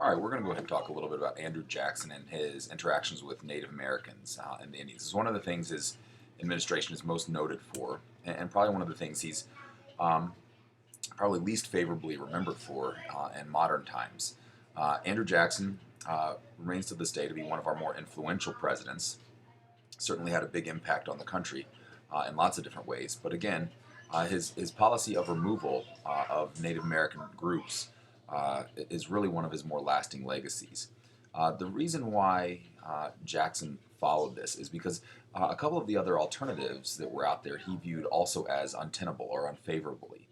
All right, we're going to go ahead and talk a little bit about Andrew Jackson and his interactions with Native Americans and the Indians. This is one of the things his administration is most noted for, and probably one of the things he's um, probably least favorably remembered for in modern times. Andrew Jackson remains to this day to be one of our more influential presidents. Certainly had a big impact on the country in lots of different ways. But again, his policy of removal of Native American groups is really one of his more lasting legacies. The reason why Jackson followed this is because a couple of the other alternatives that were out there he viewed also as untenable or unfavorably.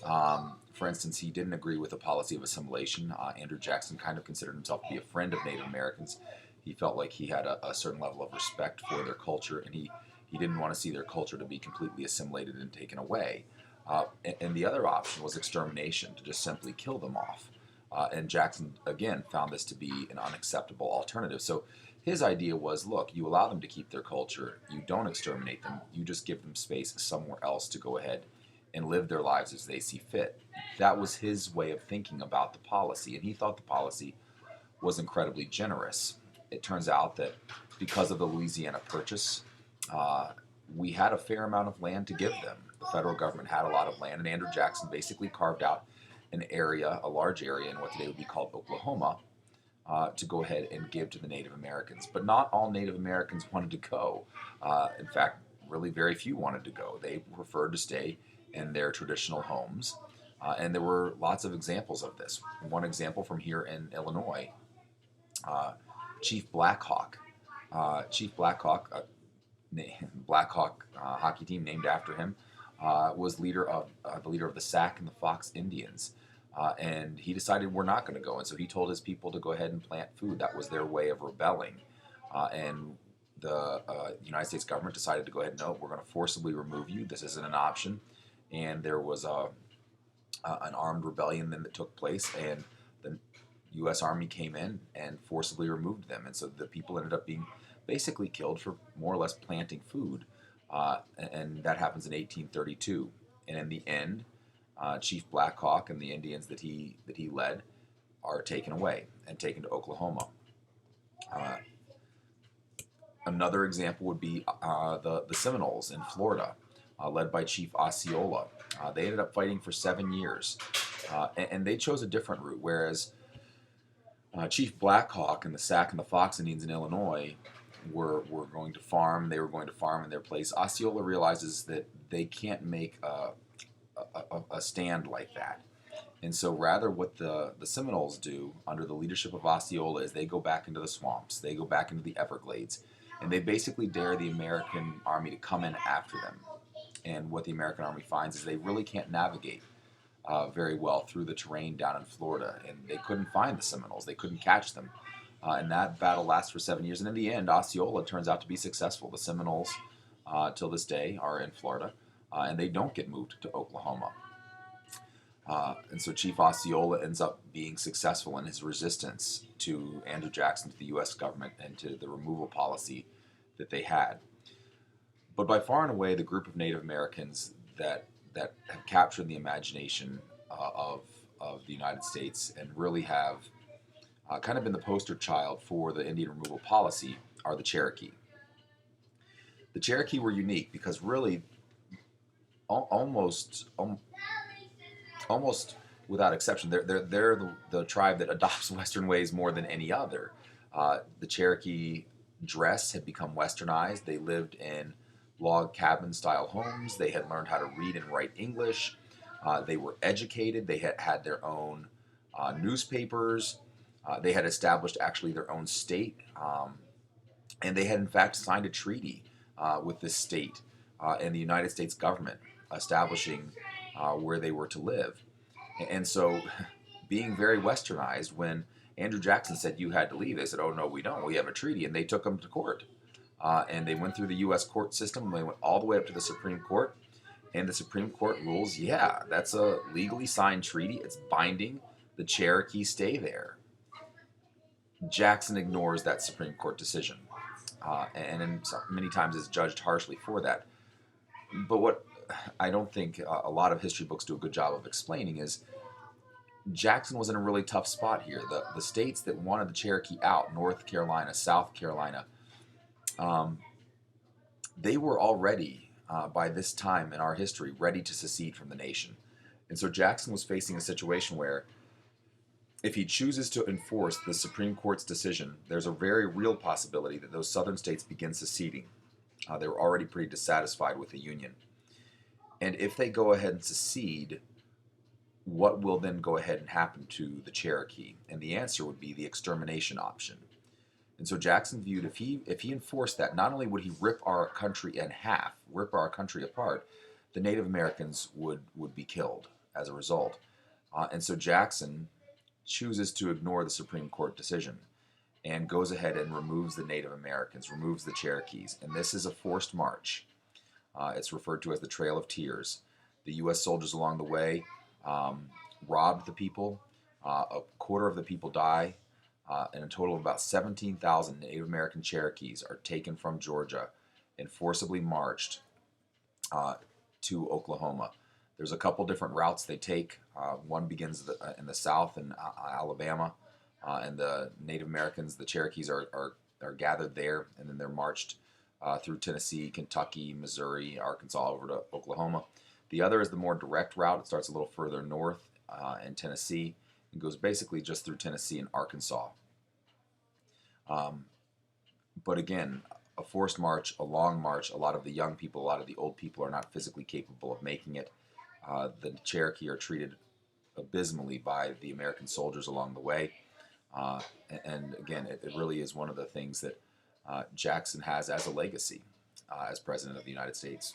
For instance, he didn't agree with the policy of assimilation. Andrew Jackson kind of considered himself to be a friend of Native Americans. He felt like he had a certain level of respect for their culture, and he didn't want to see their culture to be completely assimilated and taken away. And the other option was extermination, to just simply kill them off. And Jackson, again, found this to be an unacceptable alternative. So his idea was, look, you allow them to keep their culture, you don't exterminate them, you just give them space somewhere else to go ahead and live their lives as they see fit. That was his way of thinking about the policy, and he thought the policy was incredibly generous. It turns out that because of the Louisiana Purchase, uh, we had a fair amount of land to give them. The federal government had a lot of land, and Andrew Jackson basically carved out an area, a large area in what today would be called Oklahoma, to go ahead and give to the Native Americans. But not all Native Americans wanted to go. In fact, really very few wanted to go. They preferred to stay in their traditional homes. And there were lots of examples of this. One example from here in Illinois, uh, Chief Blackhawk. Chief Blackhawk, Blackhawk hockey team named after him, was the leader of the Sac and the Fox Indians. And he decided we're not going to go. And so he told his people to go ahead and plant food. That was their way of rebelling. And the United States government decided to go ahead and no, we're going to forcibly remove you. This isn't an option. And there was an armed rebellion then that took place, and the U.S. Army came in and forcibly removed them. And so the people ended up being basically killed for more or less planting food. And that happens in 1832. And in the end, Chief Blackhawk and the Indians that he led are taken away and taken to Oklahoma. Uh, Another example would be the Seminoles in Florida, led by Chief Osceola. They ended up fighting for 7 years, and they chose a different route. Whereas Chief Blackhawk and the Sac and the Fox Indians in Illinois were going to farm. They were going to farm in their place. Osceola realizes that they can't make a stand like that. And so rather what the Seminoles do under the leadership of Osceola is they go back into the swamps, they go back into the Everglades, and they basically dare the American army to come in after them. And what the American army finds is they really can't navigate very well through the terrain down in Florida, and they couldn't find the Seminoles, they couldn't catch them. And that battle lasts for 7 years, and in the end, Osceola turns out to be successful. The Seminoles, till this day, are in Florida, and they don't get moved to Oklahoma. And so Chief Osceola ends up being successful in his resistance to Andrew Jackson, to the U.S. government, and to the removal policy that they had. But by far and away, the group of Native Americans that have captured the imagination of the United States and really have kind of been the poster child for the Indian removal policy are the Cherokee. The Cherokee were unique because really almost almost without exception, they're the tribe that adopts Western ways more than any other. The Cherokee dress had become westernized. They lived in log cabin style homes. They had learned how to read and write English. They were educated. They had their own newspapers. They had established actually their own state. And they had in fact signed a treaty with this state and the United States government establishing where they were to live. And so, being very westernized, when Andrew Jackson said you had to leave, they said, "Oh no, we don't. We have a treaty," and they took them to court. And they went through the U.S. court system. They went all the way up to the Supreme Court, and the Supreme Court rules, yeah, that's a legally signed treaty. It's binding. The Cherokee stay there. Jackson ignores that Supreme Court decision, many times is judged harshly for that. But what I don't think a lot of history books do a good job of explaining is Jackson was in a really tough spot here. The states that wanted the Cherokee out, North Carolina, South Carolina, um, they were already, by this time in our history, ready to secede from the nation. And so Jackson was facing a situation where if he chooses to enforce the Supreme Court's decision, there's a very real possibility that those southern states begin seceding. They were already pretty dissatisfied with the Union. And if they go ahead and secede, what will then go ahead and happen to the Cherokee? And the answer would be the extermination option. And so Jackson viewed if he enforced that, not only would he rip our country in half, rip our country apart, the Native Americans would be killed as a result. And so Jackson chooses to ignore the Supreme Court decision and goes ahead and removes the Native Americans, removes the Cherokees. And this is a forced march. It's referred to as the Trail of Tears. The U.S. soldiers along the way robbed the people. A quarter of the people die. And a total of about 17,000 Native American Cherokees are taken from Georgia and forcibly marched to Oklahoma. There's a couple different routes they take. One begins in the south in Alabama, and the Native Americans, the Cherokees, are gathered there, and then they're marched through Tennessee, Kentucky, Missouri, Arkansas, over to Oklahoma. The other is the more direct route. It starts a little further north in Tennessee and goes basically just through Tennessee and Arkansas. But again, a forced march, a long march. A lot of the young people, a lot of the old people are not physically capable of making it. The Cherokee are treated abysmally by the American soldiers along the way. And again, it really is one of the things that Jackson has as a legacy as President of the United States.